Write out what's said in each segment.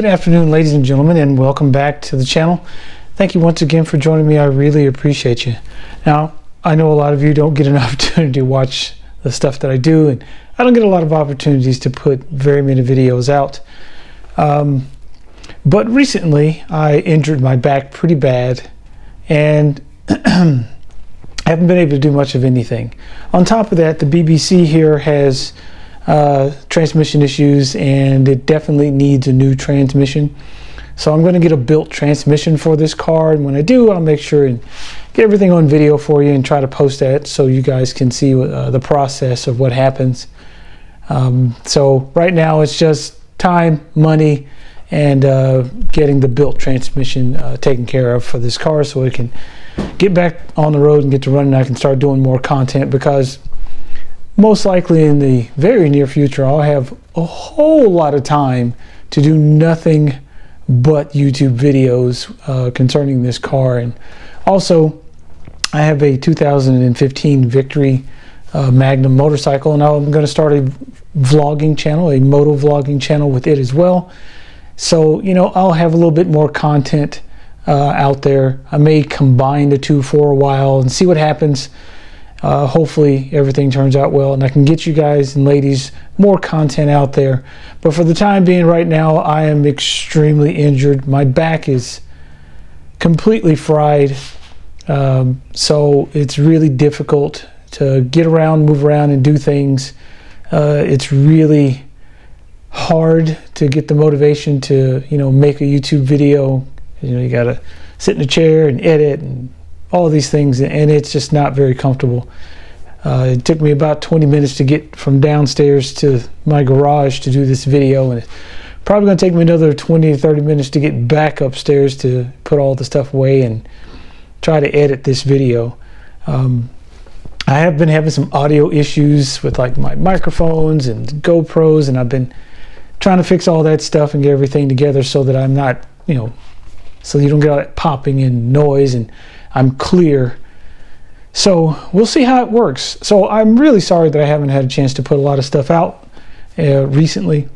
Good afternoon, ladies and gentlemen, and welcome back to the channel. Thank you once again for joining me. I really appreciate you. Now, I know a lot of you don't get an opportunity to watch the stuff that I do, and I don't get a lot of opportunities to put very many videos out. But recently, I injured my back pretty bad, and I haven't been able to do much of anything. On top of that, the BBC here has transmission issues, and it definitely needs a new transmission. So I'm going to get a built transmission for this car, and when I do, I'll make sure and get everything on video for you and try to post that so you guys can see the process of what happens. So right now it's just time, money, and getting the built transmission taken care of for this car so it can get back on the road and get to running. I can start doing more content, because most likely in the very near future I'll have a whole lot of time to do nothing but YouTube videos concerning this car. And also, I have a 2015 Victory Magnum motorcycle, and I'm going to start a vlogging channel, a moto vlogging channel with it as well. So, you know, I'll have a little bit more content out there. I may combine the two for a while and see what happens. Hopefully everything turns out well, and I can get you guys and ladies more content out there. But for the time being, right now, I am extremely injured. My back is completely fried, so it's really difficult to get around, move around, and do things. It's really hard to get the motivation to, you know, make a YouTube video. You know, you gotta sit in a chair and edit and all of these things, and it's just not very comfortable. It took me about 20 minutes to get from downstairs to my garage to do this video, and it's probably going to take me another 20 to 30 minutes to get back upstairs to put all the stuff away and try to edit this video. I have been having some audio issues with like my microphones and GoPros, and I've been trying to fix all that stuff and get everything together so that I'm not, you know, so you don't get all that popping and noise, and I'm clear. So we'll see how it works. So I'm really sorry that I haven't had a chance to put a lot of stuff out recently,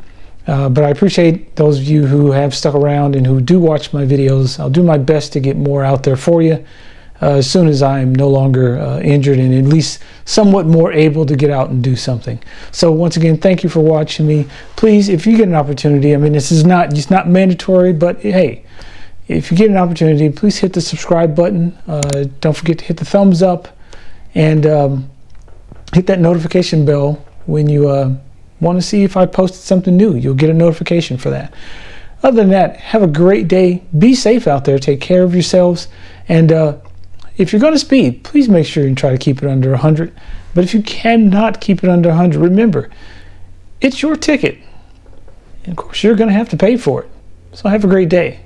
but I appreciate those of you who have stuck around and who do watch my videos. I'll do my best to get more out there for you as soon as I'm no longer injured and at least somewhat more able to get out and do something. So once again, thank you for watching me. Please, if you get an opportunity, I mean, it's not mandatory, but hey, if you get an opportunity, please hit the subscribe button. Don't forget to hit the thumbs up, and hit that notification bell when you want to see if I posted something new. You'll get a notification for that. Other than that, have a great day. Be safe out there. Take care of yourselves. And if you're going to speed, please make sure you try to keep it under 100. But if you cannot keep it under 100, remember, it's your ticket. And of course, you're going to have to pay for it. So have a great day.